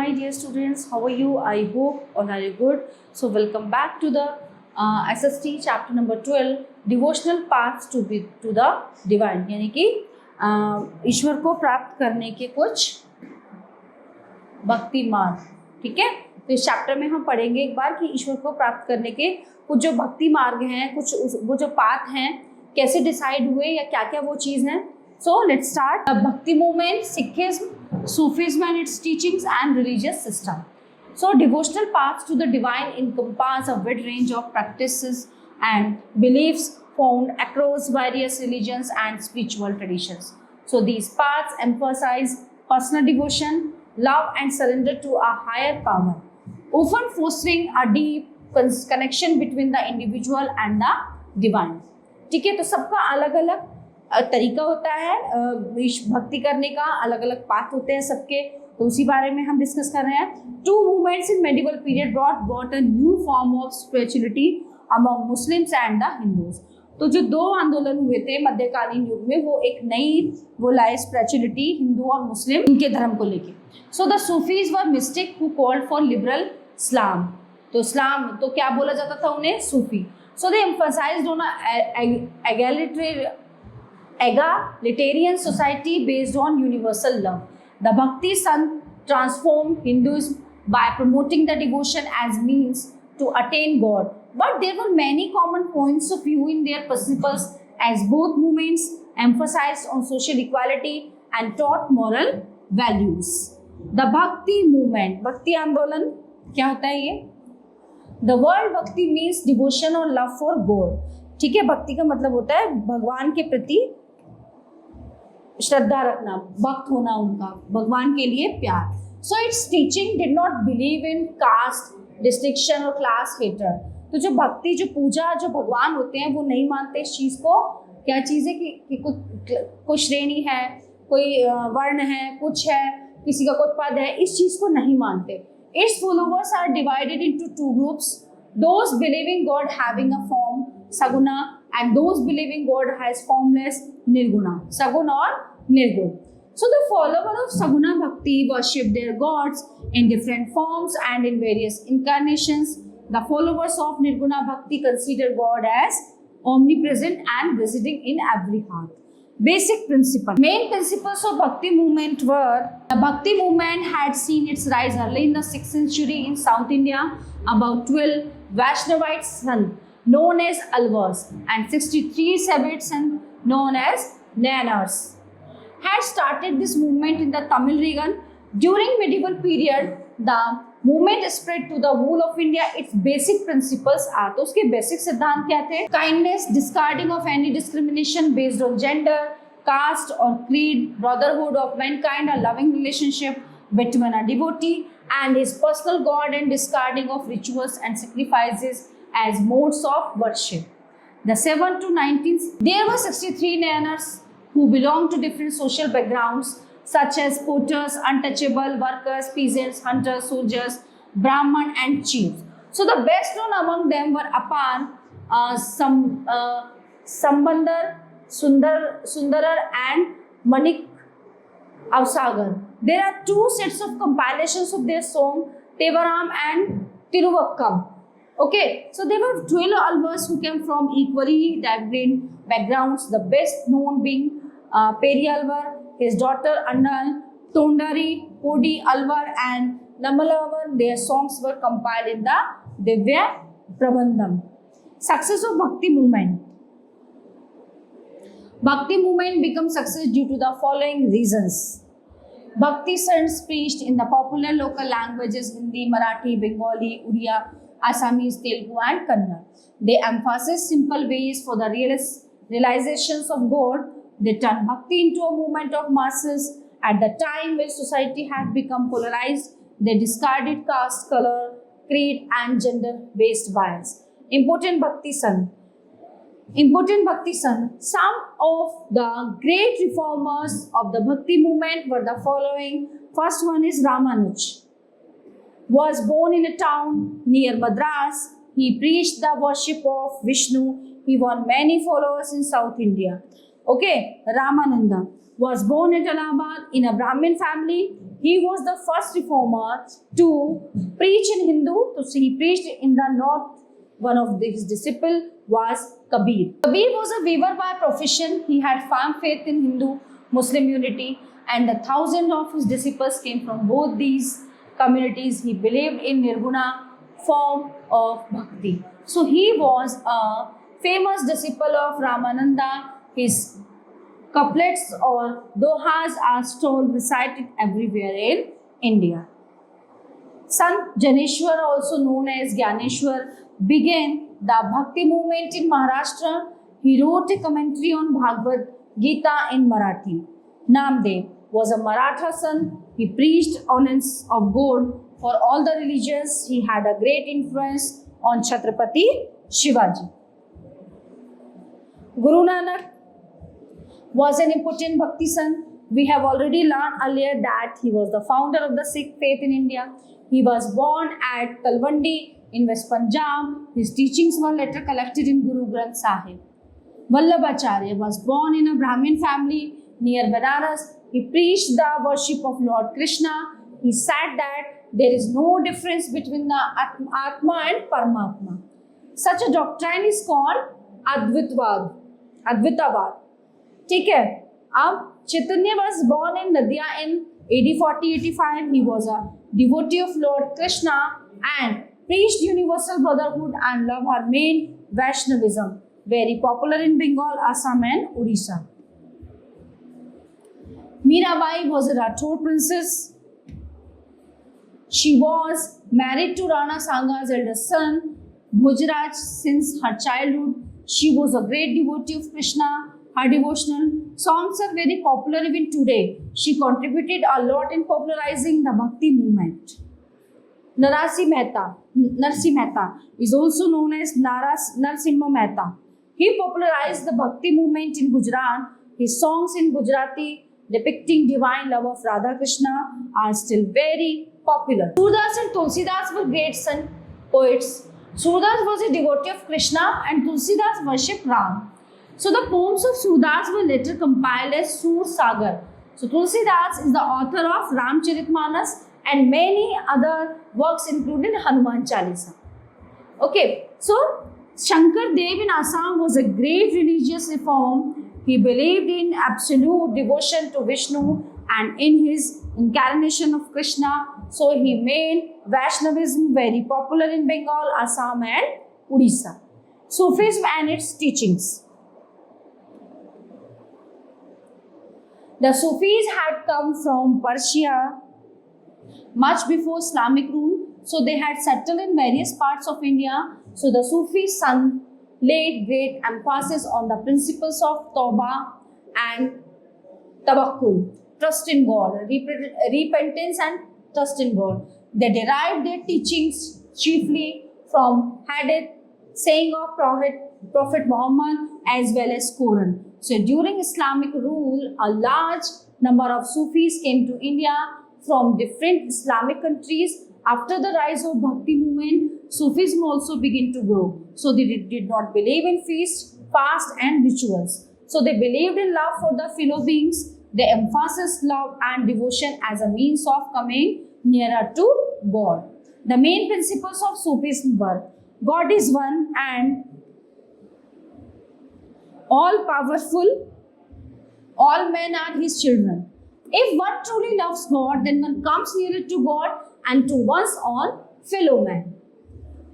my dear students, how are you? I hope all are good. So welcome back to the SST chapter number 12, devotional paths to the divine, यानी कि ईश्वर को प्राप्त करने के कुछ भक्ति मार्ग. ठीक है, तो इस चैप्टर में हम पढ़ेंगे एक बार कि ईश्वर को प्राप्त करने के कुछ जो भक्ति मार्ग हैं, कुछ वो जो पाथ हैं कैसे डिसाइड हुए या क्या क्या वो चीज़ हैं. So let's start. The Bhakti movement, Sikhism, Sufism and its teachings and religious system. So devotional paths to the divine encompass a wide range of practices and beliefs found across various religions and spiritual traditions. So these paths emphasize personal devotion, love and surrender to a higher power, often fostering a deep connection between the individual and the divine. ठीक है, तो सबका अलग अलग तरीका होता है भक्ति करने का, अलग अलग पाथ होते हैं सबके, तो उसी बारे में हम डिस्कस कर रहे हैं. Two movements in medieval period brought a new form of spirituality among Muslims and the Hindus. तो जो दो आंदोलन हुए थे मध्यकालीन युग में, वो एक नई वो लाए स्पिरिचुअलिटी हिंदू और मुस्लिम इनके धर्म को लेके. So the Sufis were mystic who called for liberal Islam. तो इस्लाम तो क्या बोला जाता था उन्हें? सूफी. So they emphasized on egalitarian society based on universal love. The Bhakti Sant transformed Hinduism by promoting the devotion as means to attain God. But there were many common points of view in their principles, as both movements emphasized on social equality and taught moral values. The Bhakti movement, Bhakti आंदोलन क्या होता है ये? The word Bhakti means devotion or love for God. ठीक है, भक्ति का मतलब होता है भगवान के प्रति श्रद्धा रखना, भक्त होना, उनका भगवान के लिए प्यार. So its teaching did not believe in caste distinction और क्लास हेटर. तो जो भक्ति, जो पूजा, जो भगवान होते हैं वो नहीं मानते इस चीज़ को. क्या चीज़ है कि कोई श्रेणी है, कोई वर्ण है, कुछ है, किसी का कोई पद है, इस चीज़ को नहीं मानते. Its followers are divided into two groups, those believing god having a form Saguna and those believing God has formless Nirguna. Saguna or Nirgun. So the followers of Saguna Bhakti worship their gods in different forms and in various incarnations. The followers of Nirguna Bhakti consider God as omnipresent and residing in every heart. Basic principle. Main principles of Bhakti movement were: the Bhakti movement had seen its rise early in the 6th century in South India. About 12 Vaishnavite sons known as Alvars and 63 Saivite sons known as Nayanars had started this movement in the Tamil region. During medieval period, the movement spread to the whole of India. Its basic principles are, तो उसके basic सिद्धांत क्या थे? Kindness, discarding of any discrimination based on gender, caste or creed, brotherhood of mankind, a loving relationship between a devotee and his personal God, and discarding of rituals and sacrifices as modes of worship. The 7th to 19th, there were 63 Nayanars who belonged to different social backgrounds such as potters, untouchable, workers, peasants, hunters, soldiers, Brahman and chiefs. So the best known among them were Apan, Sambandar, Sundarar and Manik Avsagar. There are two sets of compilations of their song, Tevaram and Tiruvakkam. Okay, so there were 12 Alvars who came from equally diverse backgrounds, the best known being Peri Alvar, his daughter Annal, Tondari, Podi Alvar and Namalavar. Their songs were compiled in the Divya Prabandham. Success of Bhakti movement. Bhakti movement became success due to the following reasons. Bhakti sons preached in the popular local languages Hindi, Marathi, Bengali, Uriya, Assamese, Telugu and Kannada. They emphasize simple ways for the realizations of God. They turned Bhakti into a movement of masses. At the time when society had become polarized, they discarded caste, color, creed and gender-based bias. Important Bhakti son. Some of the great reformers of the Bhakti movement were the following. First one is Ramanuj. Was born in a town near Madras. He preached the worship of Vishnu. He won many followers in South India. Okay, Ramananda was born at Allahabad in a Brahmin family. He was the first reformer to preach in Hindu. So he preached in the north. One of his disciples was Kabir. Kabir was a weaver by profession. He had firm faith in Hindu-Muslim unity, and the thousands of his disciples came from both these communities. He believed in Nirguna form of bhakti. So he was a famous disciple of Ramananda. His couplets or dohas are still recited everywhere in India. Sant Janeshwar, also known as Gyaneshwar, began the Bhakti movement in Maharashtra. He wrote a commentary on Bhagavad Gita in Marathi. Namdev was a Maratha son. He preached honors of God for all the religions. He had a great influence on Chhatrapati Shivaji. Guru Nanak was an important Bhakti son. We have already learned earlier that he was the founder of the Sikh faith in India. He was born at Talwandi in West Punjab. His teachings were later collected in Guru Granth Sahib. Vallabhacharya was born in a Brahmin family near Banaras. He preached the worship of Lord Krishna. He said that there is no difference between the Atma and Paramatma. Such a doctrine is called Advaitavad. ठीक है. अब Chaitanya was born in Nadia in AD 40-85. He was a devotee of Lord Krishna and preached universal brotherhood and love her main Vaishnavism, very popular in Bengal, Assam and Odisha. Mirabai was a Rathod princess. She was married to Rana Sanga's eldest son, Bhojraj, since her childhood. She was a great devotee of Krishna. Her devotional songs are very popular even today. She contributed a lot in popularizing the Bhakti movement. Narsi Mehta is also known as Narsimha Mehta. He popularized the Bhakti movement in Gujarat. His songs in Gujarati depicting divine love of Radha Krishna are still very popular. Surdas and Tulsidas were great poets. Surdas was a devotee of Krishna and Tulsidas worshipped Ram. So the poems of Surdas were later compiled as Sur Sagar. So Tulsidas is the author of Ramcharitmanas and many other works including Hanuman Chalisa. Okay, so Shankar Dev in Assam was a great religious reform. He believed in absolute devotion to Vishnu and in his incarnation of Krishna. So he made Vaishnavism very popular in Bengal, Assam and Odisha. Sufism and its teachings. The Sufis had come from Persia much before Islamic rule. So they had settled in various parts of India. So the Sufis laid great emphasis on the principles of Tawbah and Tawakkul, trust in God, repentance and trust in God. They derived their teachings chiefly from Hadith, saying of Prophet Muhammad as well as Quran. So during Islamic rule, a large number of Sufis came to India from different Islamic countries. After the rise of Bhakti movement, Sufism also began to grow. So they did not believe in feast, fast and rituals. So they believed in love for the fellow beings. They emphasized love and devotion as a means of coming nearer to God. The main principles of Sufism were: God is one and all-powerful. All men are his children. If one truly loves God, then one comes nearer to God and to one's own fellow man.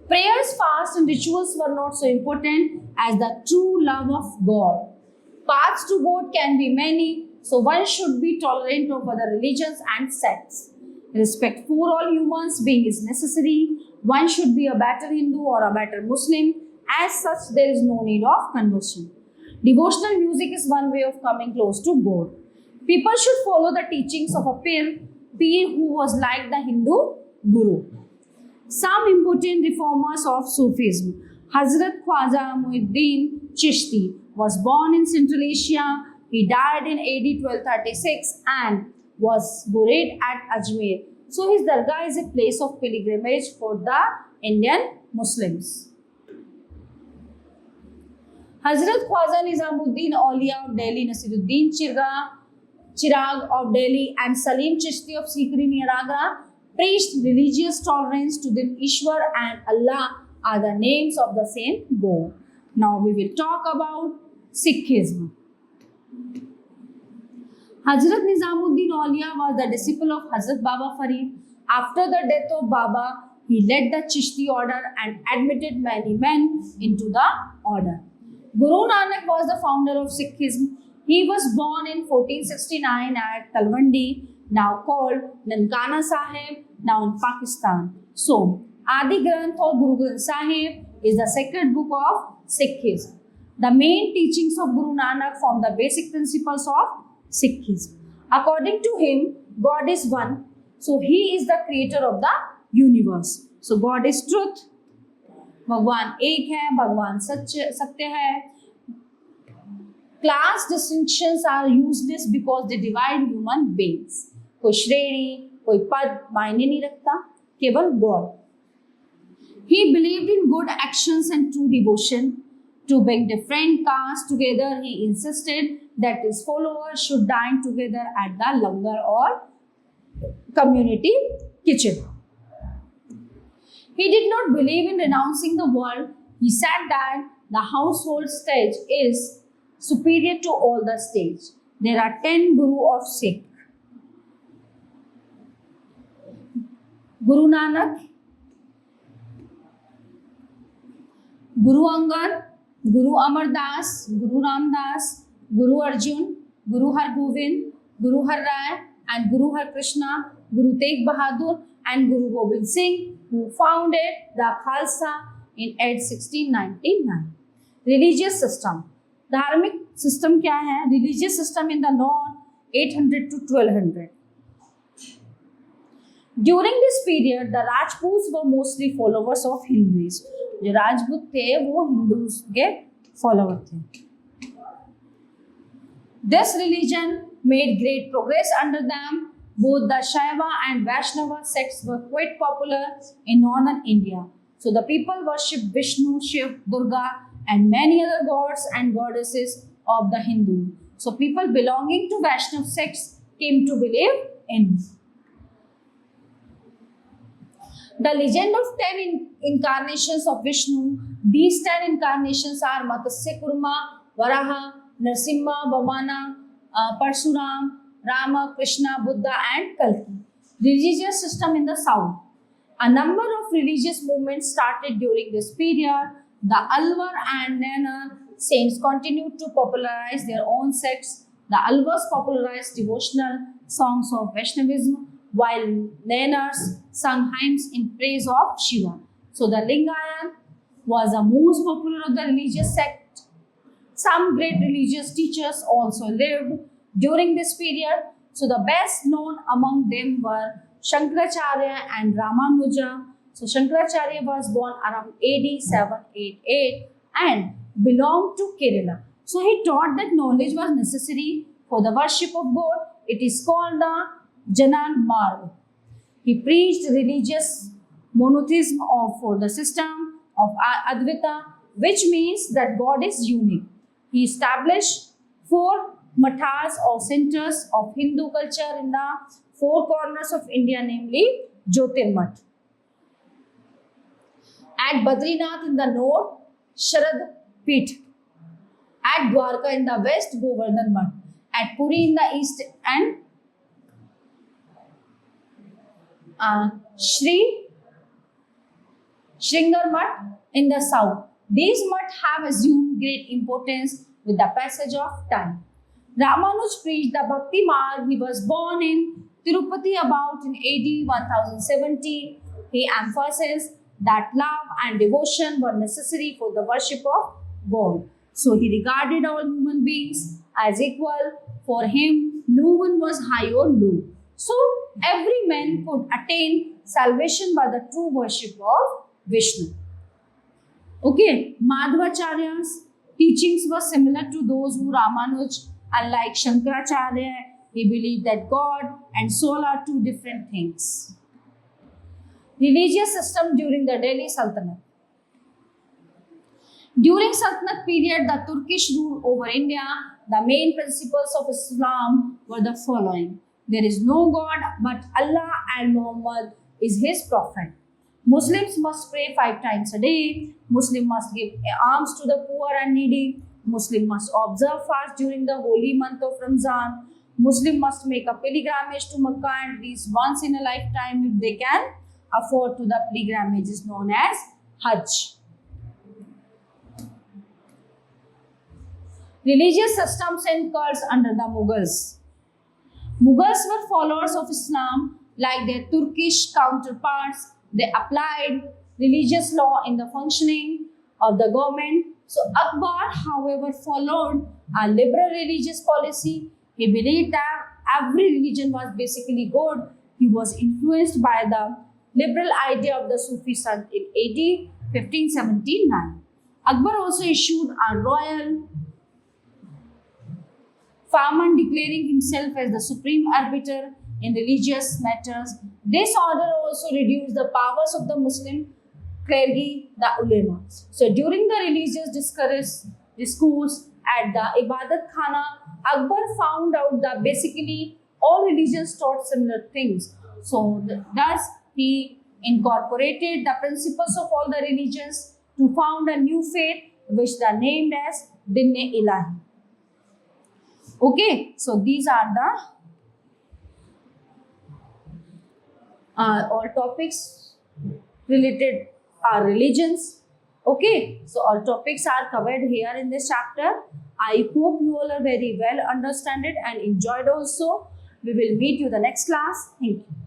Prayers, fast and rituals were not so important as the true love of God. Paths to God can be many, so one should be tolerant of other religions and sects. Respect for all humans being is necessary. One should be a better Hindu or a better Muslim. As such, there is no need of conversion. Devotional music is one way of coming close to God. People should follow the teachings of a pir who was like the Hindu guru. Some important reformers of Sufism. Hazrat Khwaja Muhyiddin Chishti was born in Central Asia. He died in AD 1236 and was buried at Ajmer. So his dargah is a place of pilgrimage for the Indian Muslims. Hazrat Khwaja Nizamuddin Auliya of Delhi, Nasiruddin Chirag of Delhi, and Salim Chishti of Sikri near Agra preached religious tolerance to them. Ishwar and Allah are the names of the same God. Now we will talk about Sikhism. Hazrat Nizamuddin Aulia was the disciple of Hazrat Baba Farid. After the death of Baba, he led the Chishti order and admitted many men into the order. Guru Nanak was the founder of Sikhism. He was born in 1469 at Talwandi, now called Nankana Sahib, now in Pakistan. So, Adi Granth or Guru Granth Sahib is the sacred book of Sikhism. The main teachings of Guru Nanak form the basic principles of Sikhism. According to him, God is one. So, he is the creator of the universe. So, God is truth. भगवान एक है, भगवान सत्य है. Class distinctions are useless because they divide human beings. कोई श्रेणी, कोई पद मायने नहीं रखता, केवल God. He believed in good actions and true devotion. To bring different castes together, he insisted that his followers should dine together at the langar or community kitchen. He did not believe in renouncing the world. He said that the household stage is superior to all the stage. There are 10 Guru of Sikh. Guru Nanak, Guru Angad, Guru Amar Das, Guru Ramdas, Guru Arjun, Guru Har Gobind, Guru Har Rai, and Guru Har Krishna, Guru Tegh Bahadur, and Guru Gobind Singh, who founded the Khalsa in 1699. Religious system. धार्मिक system क्या है? Religious system in the north 800 to 1200. During this period, the Rajputs were mostly followers of Hindus. जो राजपूत थे वो Hindus के follower थे. This religion made great progress under them. Both the Shaiva and Vaishnava sects were quite popular in northern India. So the people worshipped Vishnu, Shiv, Durga, and many other gods and goddesses of the Hindu. So people belonging to Vaishnava sects came to believe in the legend of 10 incarnations of Vishnu. These 10 incarnations are Matsya Kurma, Varaha, Narasimha, Vamana, Parsuram, Rama, Krishna, Buddha, and Kalki. Religious system in the south. A number of religious movements started during this period. The Alwar and Naina saints continued to popularize their own sects. The Alwars popularized devotional songs of Vaishnavism, while Nainas sung hymns in praise of Shiva. So the Lingayan was the most popular of the religious sect. Some great religious teachers also lived during this period. So the best known among them were Shankaracharya and Ramanuja. So Shankaracharya was born around AD 788 and belonged to Kerala. So he taught that knowledge was necessary for the worship of God. It is called the Janan Marg. He preached religious monotheism for the system of Advaita, which means that God is unique. He established 4 mathas or centers of Hindu culture in the 4 corners of India, namely Jyotirmath. At Badrinath in the north, Sharad Peeth. At Dwarka in the west, Govardhan Math. At Puri in the east and Shringar Math in the south. These maths have assumed great importance with the passage of time. Ramanuj preached the Bhakti Marg. He was born in Tirupati about in AD 1070. He emphasized that love and devotion were necessary for the worship of God. So he regarded all human beings as equal. For him, no one was high or low. So every man could attain salvation by the true worship of Vishnu. Okay, Madhvacharya's teachings were similar to those of Ramanuj. Unlike Shankaracharya, he believed that God and soul are 2 different things. Religious system during the Delhi Sultanate. During Sultanate period, the Turkish rule over India, the main principles of Islam were the following. There is no God but Allah and Muhammad is his prophet. Muslims must pray 5 times a day. Muslim must give alms to the poor and needy. Muslim must observe fast during the holy month of Ramzan. Muslim must make a pilgrimage to Makkah at least once in a lifetime if they can afford to. The pilgrimage is known as Hajj. Religious systems and cults under the Mughals. Mughals were followers of Islam like their Turkish counterparts. They applied religious law in the functioning of the government. So Akbar, however, followed a liberal religious policy. He believed that every religion was basically good. He was influenced by the liberal idea of the Sufi Sant in AD 1579. Akbar also issued a royal Farman declaring himself as the supreme arbiter in religious matters. This order also reduced the powers of the Muslim clergy, the ulema. So during the religious discourse at the Ibadat Khana, Akbar found out that basically all religions taught similar things. So thus he incorporated the principles of all the religions to found a new faith which they named as Din-e-Ilahi. Okay, so these are the all topics related are religions. Okay, so all topics are covered here in this chapter. I hope you all are very well understand it and enjoyed also. We will meet you the next class. Thank you.